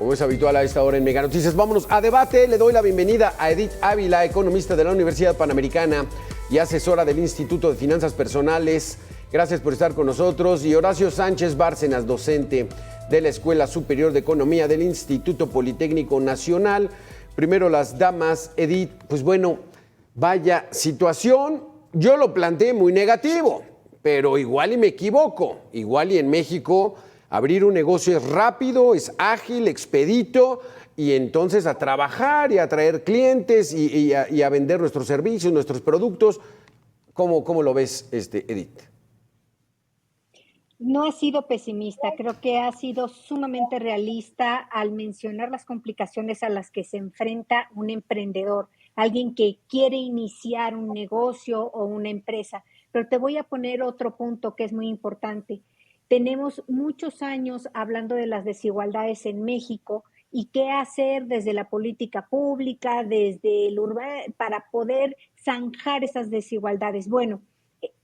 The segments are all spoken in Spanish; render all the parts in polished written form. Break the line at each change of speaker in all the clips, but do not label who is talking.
Como es habitual a esta hora en Mega Noticias, vámonos a debate. Le doy la bienvenida a Edith Ávila, economista de la Universidad Panamericana y asesora del Instituto de Finanzas Personales. Gracias por estar con nosotros. Y Horacio Sánchez Bárcenas, docente de la Escuela Superior de Economía del Instituto Politécnico Nacional. Primero las damas. Edith, pues bueno, vaya situación. Yo lo planteé muy negativo, pero igual y me equivoco. Igual y en México abrir un negocio es rápido, es ágil, expedito, y entonces a trabajar y a traer clientes y a vender nuestros servicios, nuestros productos. ¿Cómo lo ves, Edith?
No ha sido pesimista, creo que ha sido sumamente realista al mencionar las complicaciones a las que se enfrenta un emprendedor, alguien que quiere iniciar un negocio o una empresa. Pero te voy a poner otro punto que es muy importante. Tenemos muchos años hablando de las desigualdades en México y qué hacer desde la política pública, desde el para poder zanjar esas desigualdades. Bueno,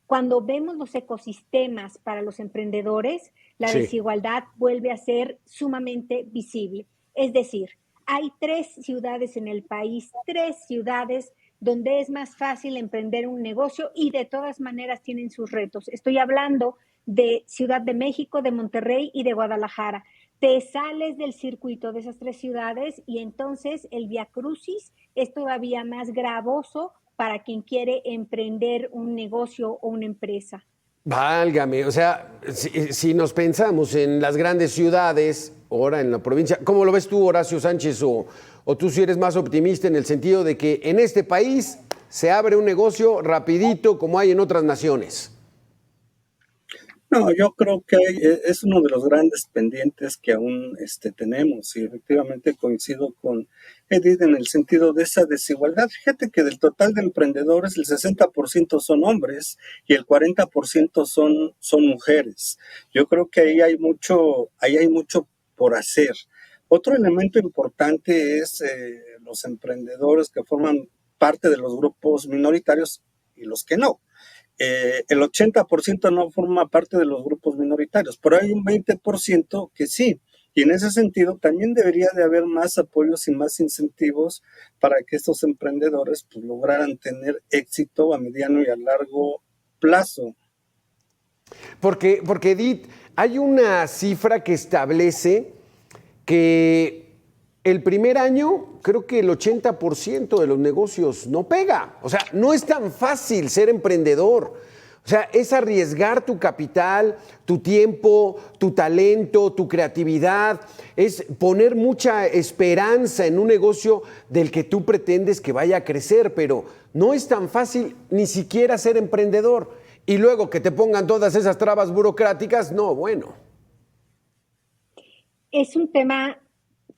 cuando vemos los ecosistemas para los emprendedores, la desigualdad vuelve a ser sumamente visible. Es decir, hay 3 ciudades en el país, 3 ciudades donde es más fácil emprender un negocio y de todas maneras tienen sus retos. Estoy hablando de Ciudad de México, de Monterrey y de Guadalajara. Te sales del circuito de esas 3 ciudades y entonces el viacrucis es todavía más gravoso para quien quiere emprender un negocio o una empresa.
Válgame, o sea, si nos pensamos en las grandes ciudades, ahora en la provincia, ¿cómo lo ves tú, Horacio Sánchez? O tú si eres más optimista en el sentido de que en este país se abre un negocio rapidito como hay en otras naciones.
No, yo creo que es uno de los grandes pendientes que aún tenemos, y efectivamente coincido con Edith en el sentido de esa desigualdad. Fíjate que del total de emprendedores el 60% son hombres y el 40% son mujeres. Yo creo que ahí hay mucho por hacer. Otro elemento importante es los emprendedores que forman parte de los grupos minoritarios y los que no. El 80% no forma parte de los grupos minoritarios, pero hay un 20% que sí. Y en ese sentido también debería de haber más apoyos y más incentivos para que estos emprendedores pues, lograran tener éxito a mediano y a largo plazo.
Porque Edith, hay una cifra que establece que el primer año creo que el 80% de los negocios no pega. O sea, no es tan fácil ser emprendedor. O sea, es arriesgar tu capital, tu tiempo, tu talento, tu creatividad. Es poner mucha esperanza en un negocio del que tú pretendes que vaya a crecer, pero no es tan fácil ni siquiera ser emprendedor. Y luego que te pongan todas esas trabas burocráticas, no, bueno.
Es un tema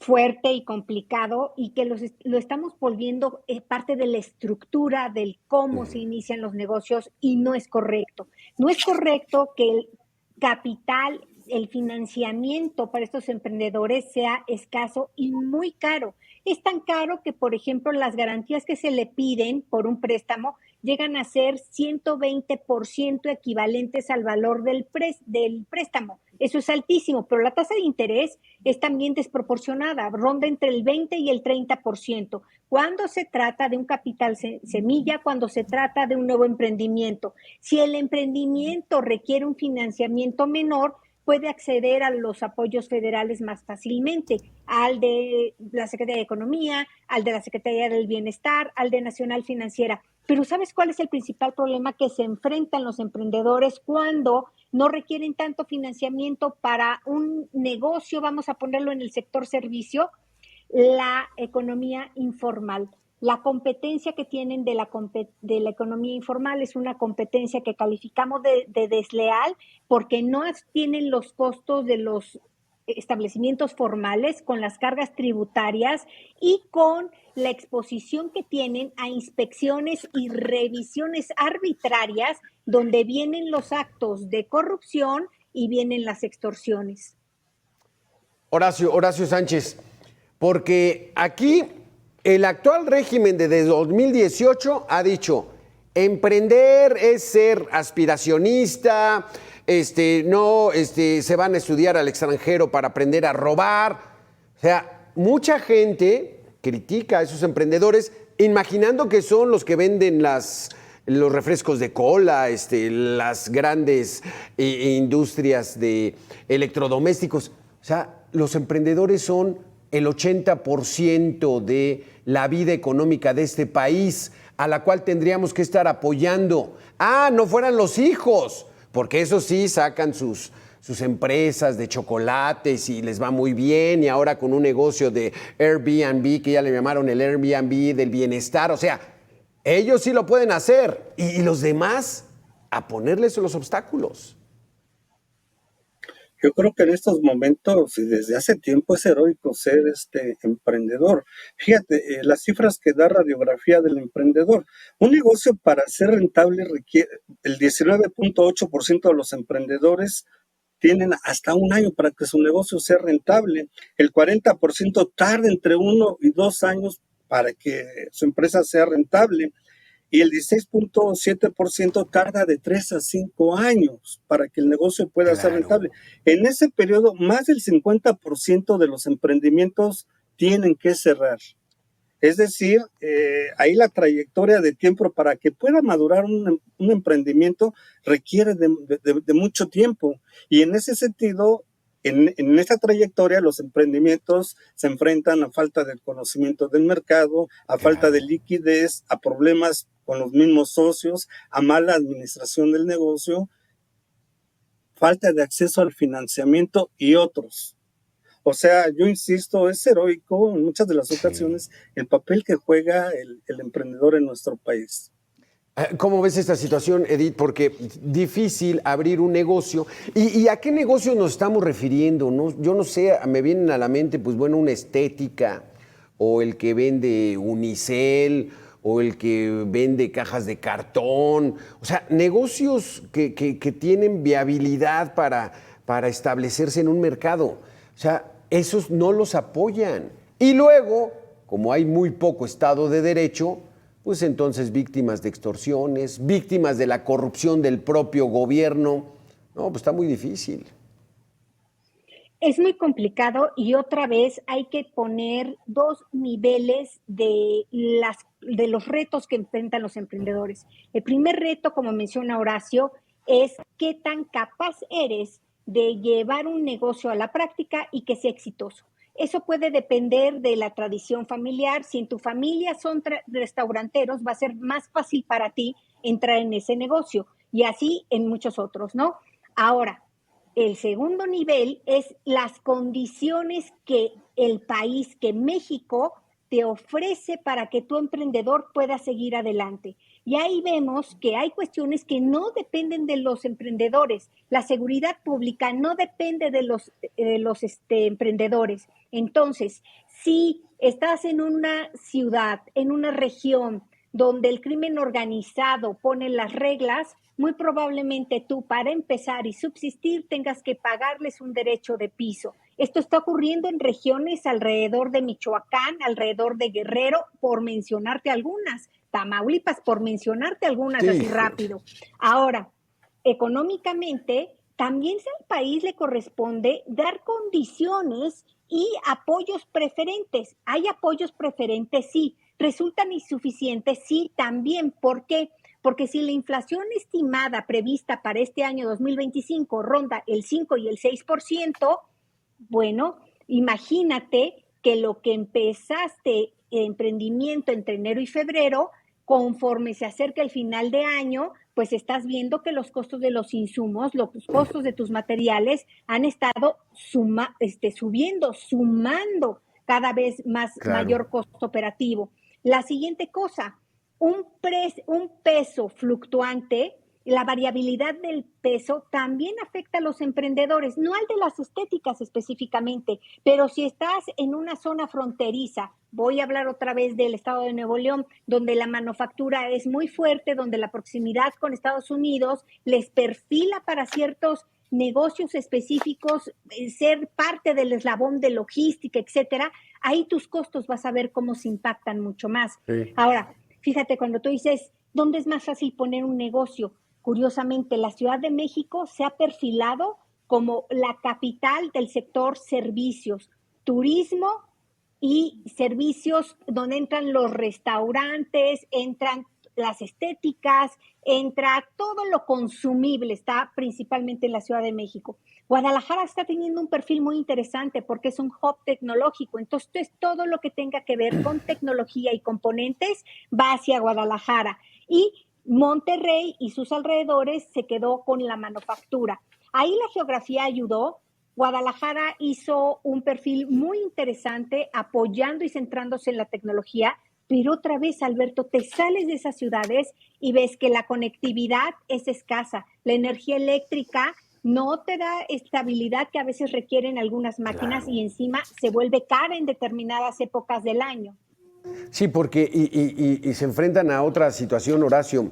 fuerte y complicado y que lo estamos volviendo parte de la estructura del cómo se inician los negocios y no es correcto. No es correcto que el capital, el financiamiento para estos emprendedores sea escaso y muy caro. Es tan caro que, por ejemplo, las garantías que se le piden por un préstamo llegan a ser 120% equivalentes al valor del préstamo. Eso es altísimo, pero la tasa de interés es también desproporcionada, ronda entre el 20 y el 30%. Cuando se trata de un capital semilla, cuando se trata de un nuevo emprendimiento. Si el emprendimiento requiere un financiamiento menor, puede acceder a los apoyos federales más fácilmente, al de la Secretaría de Economía, al de la Secretaría del Bienestar, al de Nacional Financiera. Pero ¿sabes cuál es el principal problema que se enfrentan los emprendedores cuando no requieren tanto financiamiento para un negocio, vamos a ponerlo en el sector servicio? La economía informal. La competencia que tienen de la economía informal es una competencia que calificamos de desleal porque no tienen los costos de los establecimientos formales, con las cargas tributarias y con la exposición que tienen a inspecciones y revisiones arbitrarias donde vienen los actos de corrupción y vienen las extorsiones.
Horacio Sánchez, porque aquí el actual régimen desde 2018 ha dicho, emprender es ser aspiracionista, se van a estudiar al extranjero para aprender a robar. O sea, mucha gente critica a esos emprendedores imaginando que son los que venden los refrescos de cola, las grandes industrias de electrodomésticos. O sea, los emprendedores son el 80% de la vida económica de este país, a la cual tendríamos que estar apoyando. No fueran los hijos, porque eso sí sacan sus empresas de chocolates y les va muy bien, y ahora con un negocio de Airbnb, que ya le llamaron el Airbnb del bienestar. O sea, ellos sí lo pueden hacer, y los demás a ponerles los obstáculos.
Yo creo que en estos momentos y desde hace tiempo es heroico ser emprendedor. Fíjate, las cifras que da Radiografía del Emprendedor. Un negocio para ser rentable requiere el 19.8% de los emprendedores tienen hasta un año para que su negocio sea rentable. El 40% tarda entre 1 y 2 años para que su empresa sea rentable. Y el 16.7% tarda de 3 a 5 años para que el negocio pueda ser rentable. En ese periodo, más del 50% de los emprendimientos tienen que cerrar. Es decir, ahí la trayectoria de tiempo para que pueda madurar un emprendimiento requiere de mucho tiempo. Y en ese sentido, en esta trayectoria, los emprendimientos se enfrentan a falta de conocimiento del mercado, a falta de liquidez, a problemas con los mismos socios, a mala administración del negocio, falta de acceso al financiamiento y otros. O sea, yo insisto, es heroico en muchas de las ocasiones el papel que juega el emprendedor en nuestro país.
¿Cómo ves esta situación, Edith? Porque difícil abrir un negocio. ¿Y a qué negocio nos estamos refiriendo? ¿No? Yo no sé, me vienen a la mente, pues bueno, una estética, o el que vende unicel, o el que vende cajas de cartón. O sea, negocios que tienen viabilidad para establecerse en un mercado. O sea, esos no los apoyan. Y luego, como hay muy poco Estado de Derecho, pues entonces víctimas de extorsiones, víctimas de la corrupción del propio gobierno. No, pues está muy difícil.
Es muy complicado, y otra vez hay que poner dos niveles de los retos que enfrentan los emprendedores. El primer reto, como menciona Horacio, es qué tan capaz eres de llevar un negocio a la práctica y que sea exitoso. Eso puede depender de la tradición familiar. Si en tu familia son restauranteros, va a ser más fácil para ti entrar en ese negocio, y así en muchos otros, ¿no? Ahora, el segundo nivel es las condiciones que el país, que México te ofrece para que tu emprendedor pueda seguir adelante. Y ahí vemos que hay cuestiones que no dependen de los emprendedores. La seguridad pública no depende de los emprendedores. Entonces, si estás en una ciudad, en una región donde el crimen organizado pone las reglas, muy probablemente tú, para empezar y subsistir, tengas que pagarles un derecho de piso. Esto está ocurriendo en regiones alrededor de Michoacán, alrededor de Guerrero, por mencionarte algunas, Tamaulipas, por mencionarte algunas, sí, así rápido. Ahora, económicamente, también al país le corresponde dar condiciones y apoyos preferentes. ¿Hay apoyos preferentes? Sí. ¿Resultan insuficientes? Sí, también. ¿Por qué? Porque si la inflación estimada prevista para este año 2025 ronda el 5 y el 6%, bueno, imagínate que lo que empezaste emprendimiento entre enero y febrero, conforme se acerca el final de año, pues estás viendo que los costos de los insumos, los costos de tus materiales han estado subiendo, sumando cada vez más, claro, mayor costo operativo. La siguiente cosa, un peso fluctuante, la variabilidad del peso también afecta a los emprendedores, no al de las estéticas específicamente, pero si estás en una zona fronteriza, voy a hablar otra vez del estado de Nuevo León, donde la manufactura es muy fuerte, donde la proximidad con Estados Unidos les perfila para ciertos negocios específicos, ser parte del eslabón de logística, etcétera, ahí tus costos vas a ver cómo se impactan mucho más. Sí. Ahora, fíjate, cuando tú dices, ¿dónde es más fácil poner un negocio? Curiosamente, la Ciudad de México se ha perfilado como la capital del sector servicios. turismo y servicios donde entran los restaurantes, entran las estéticas, entra todo lo consumible, está principalmente en la Ciudad de México. Guadalajara está teniendo un perfil muy interesante porque es un hub tecnológico, entonces todo lo que tenga que ver con tecnología y componentes va hacia Guadalajara. Y Monterrey y sus alrededores se quedó con la manufactura. Ahí la geografía ayudó. Guadalajara hizo un perfil muy interesante apoyando y centrándose en la tecnología, pero otra vez, Alberto, te sales de esas ciudades y ves que la conectividad es escasa, la energía eléctrica no te da estabilidad que a veces requieren algunas máquinas y encima se vuelve cara en determinadas épocas del año.
Sí, porque y se enfrentan a otra situación, Horacio,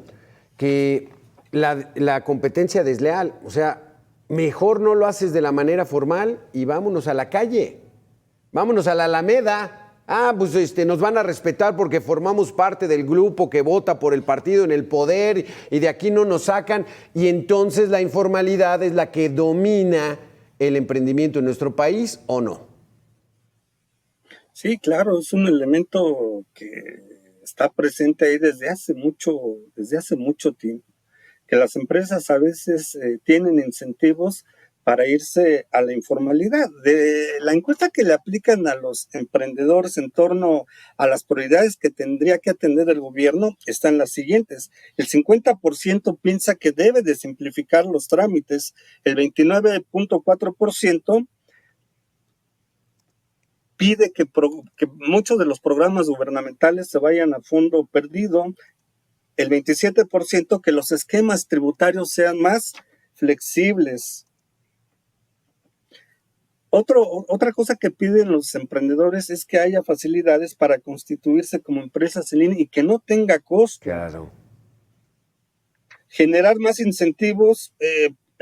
que la competencia desleal, o sea, mejor no lo haces de la manera formal y vámonos a la calle, vámonos a la Alameda. Pues nos van a respetar porque formamos parte del grupo que vota por el partido en el poder y de aquí no nos sacan. Y entonces la informalidad es la que domina el emprendimiento en nuestro país, ¿o no?
Sí, claro, es un elemento que está presente ahí desde hace mucho tiempo, que las empresas a veces tienen incentivos para irse a la informalidad. De la encuesta que le aplican a los emprendedores en torno a las prioridades que tendría que atender el gobierno están las siguientes. El 50% piensa que debe de simplificar los trámites, el 29.4% pide que muchos de los programas gubernamentales se vayan a fondo perdido, el 27% que los esquemas tributarios sean más flexibles. Otra cosa que piden los emprendedores es que haya facilidades para constituirse como empresas en línea y que no tenga costo.
Claro.
Generar más incentivos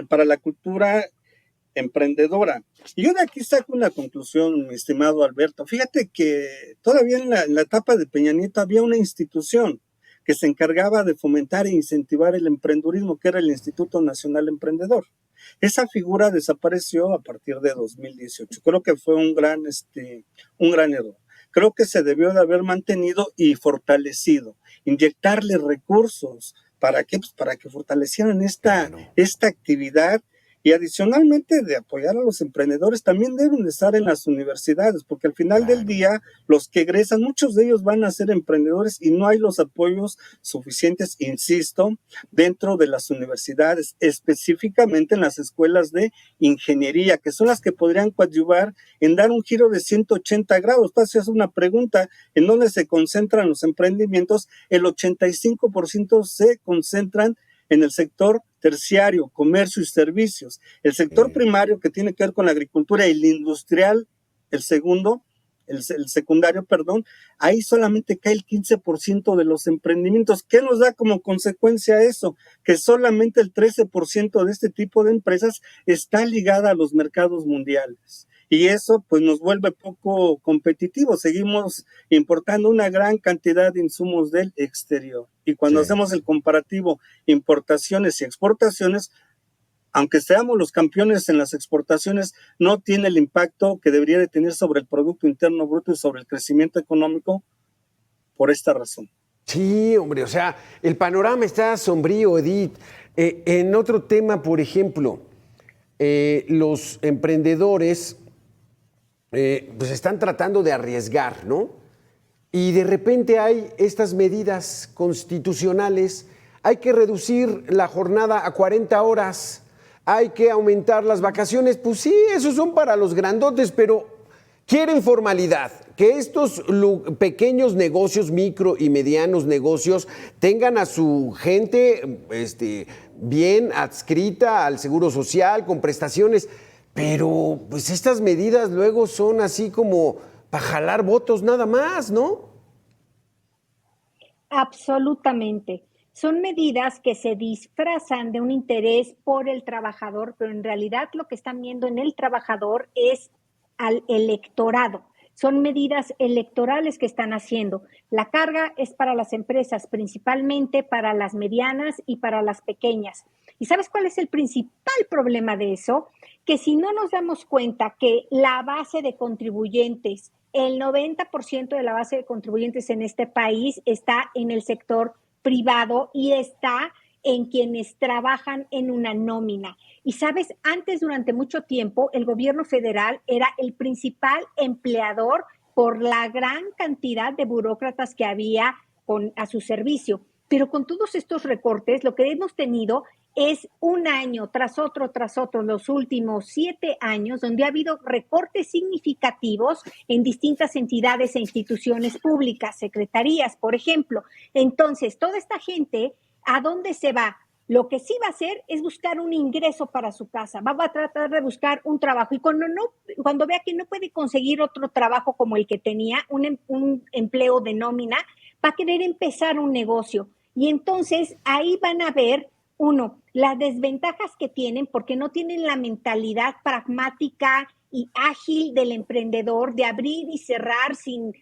para la cultura emprendedora. Y yo de aquí saco una conclusión, mi estimado Alberto. Fíjate que todavía en la etapa de Peña Nieto había una institución que se encargaba de fomentar e incentivar el emprendedurismo, que era el Instituto Nacional Emprendedor. Esa figura desapareció a partir de 2018. Creo que fue un gran error. Creo que se debió de haber mantenido y fortalecido, inyectarle recursos. ¿Para qué? Pues para que fortalecieran esta actividad. Y adicionalmente de apoyar a los emprendedores, también deben de estar en las universidades, porque al final del día, los que egresan, muchos de ellos van a ser emprendedores y no hay los apoyos suficientes, insisto, dentro de las universidades, específicamente en las escuelas de ingeniería, que son las que podrían coadyuvar en dar un giro de 180 grados. Tú haces una pregunta, ¿en dónde se concentran los emprendimientos? El 85% se concentran en el sector terciario, comercio y servicios. El sector primario, que tiene que ver con la agricultura, y el industrial, el secundario, ahí solamente cae el 15% de los emprendimientos. ¿Qué nos da como consecuencia eso? Que solamente el 13% de este tipo de empresas está ligada a los mercados mundiales. Y eso pues nos vuelve poco competitivos. Seguimos importando una gran cantidad de insumos del exterior. Y cuando hacemos el comparativo importaciones y exportaciones, aunque seamos los campeones en las exportaciones, no tiene el impacto que debería de tener sobre el Producto Interno Bruto y sobre el crecimiento económico por esta razón.
Sí, hombre, o sea, el panorama está sombrío, Edith. En otro tema, por ejemplo, los emprendedores pues están tratando de arriesgar, ¿no? Y de repente hay estas medidas constitucionales, hay que reducir la jornada a 40 horas, hay que aumentar las vacaciones, pues sí, esos son para los grandotes, pero quieren formalidad, que estos pequeños negocios, micro y medianos negocios, tengan a su gente bien adscrita al Seguro Social, con prestaciones. Pero pues estas medidas luego son así como para jalar votos nada más, ¿no?
Absolutamente. Son medidas que se disfrazan de un interés por el trabajador, pero en realidad lo que están viendo en el trabajador es al electorado. Son medidas electorales que están haciendo. La carga es para las empresas, principalmente para las medianas y para las pequeñas. ¿Y sabes cuál es el principal problema de eso? Que si no nos damos cuenta que la base de contribuyentes, el 90% de la base de contribuyentes en este país está en el sector privado y está en quienes trabajan en una nómina. Y sabes, antes, durante mucho tiempo, el gobierno federal era el principal empleador por la gran cantidad de burócratas que había a su servicio. Pero con todos estos recortes, lo que hemos tenido es un año tras otro, los últimos 7 años, donde ha habido recortes significativos en distintas entidades e instituciones públicas, secretarías, por ejemplo. Entonces, toda esta gente, ¿a dónde se va? Lo que sí va a hacer es buscar un ingreso para su casa, va a tratar de buscar un trabajo y cuando vea que no puede conseguir otro trabajo como el que tenía, un empleo de nómina, va a querer empezar un negocio. Y entonces ahí van a ver, uno, las desventajas que tienen porque no tienen la mentalidad pragmática y ágil del emprendedor de abrir y cerrar sin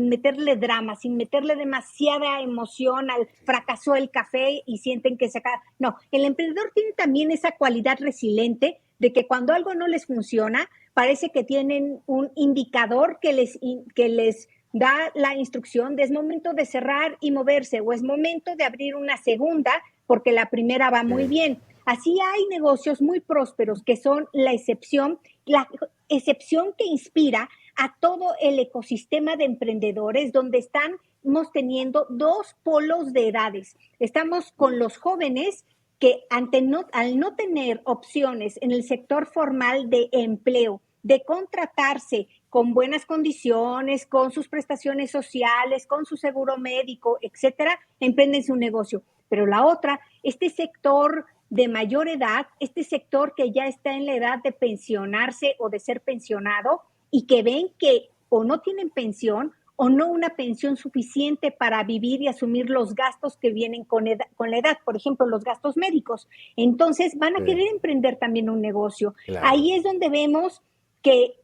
meterle drama, sin meterle demasiada emoción al fracasó el café y sienten que se acaba. No, el emprendedor tiene también esa cualidad resiliente de que cuando algo no les funciona, parece que tienen un indicador que les da la instrucción de es momento de cerrar y moverse o es momento de abrir una segunda porque la primera va muy bien. Así hay negocios muy prósperos que son la excepción que inspira a todo el ecosistema de emprendedores donde estamos teniendo 2 polos de edades. Estamos con los jóvenes que al no tener opciones en el sector formal de empleo, de contratarse con buenas condiciones, con sus prestaciones sociales, con su seguro médico, etcétera, emprenden su negocio. Pero la otra, este sector de mayor edad, este sector que ya está en la edad de pensionarse o de ser pensionado y que ven que o no tienen pensión o no una pensión suficiente para vivir y asumir los gastos que vienen con la edad, por ejemplo, los gastos médicos. Entonces van a querer emprender también un negocio. Claro. Ahí es donde vemos que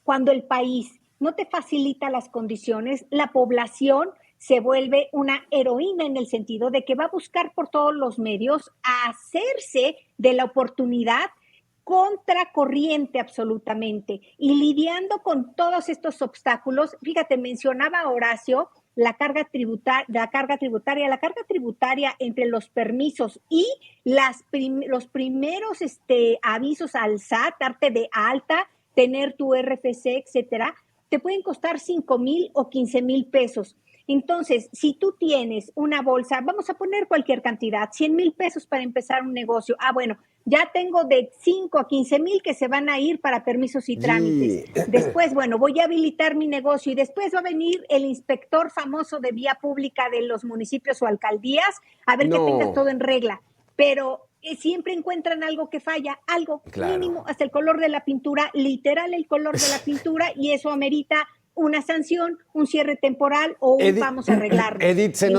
cuando el país no te facilita las condiciones, la población se vuelve una heroína en el sentido de que va a buscar por todos los medios a hacerse de la oportunidad contracorriente absolutamente y lidiando con todos estos obstáculos. Fíjate, mencionaba Horacio la carga tributaria. La carga tributaria entre los permisos y los primeros avisos al SAT, darte de alta, tener tu RFC, etcétera, te pueden costar 5,000 o 15,000 pesos. Entonces, si tú tienes una bolsa, vamos a poner cualquier cantidad, 100,000 pesos para empezar un negocio. Bueno, ya tengo de 5 a 15,000 que se van a ir para permisos y trámites. Después, bueno, voy a habilitar mi negocio y después va a venir el inspector famoso de vía pública de los municipios o alcaldías a ver que tengas todo en regla. Pero siempre encuentran algo que falla, algo mínimo, hasta el color de la pintura, literal el color de la pintura, y eso amerita una sanción, un cierre temporal o vamos a arreglarlo.
Edith, se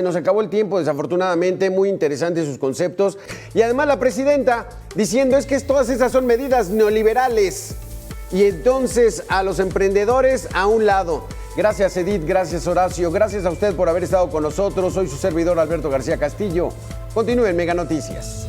nos acabó el tiempo, desafortunadamente. Muy interesantes sus conceptos. Y además la presidenta diciendo es que todas esas son medidas neoliberales. Y entonces a los emprendedores a un lado. Gracias, Edith, gracias, Horacio. Gracias a usted por haber estado con nosotros. Soy su servidor, Alberto García Castillo. Continúen Mega Noticias.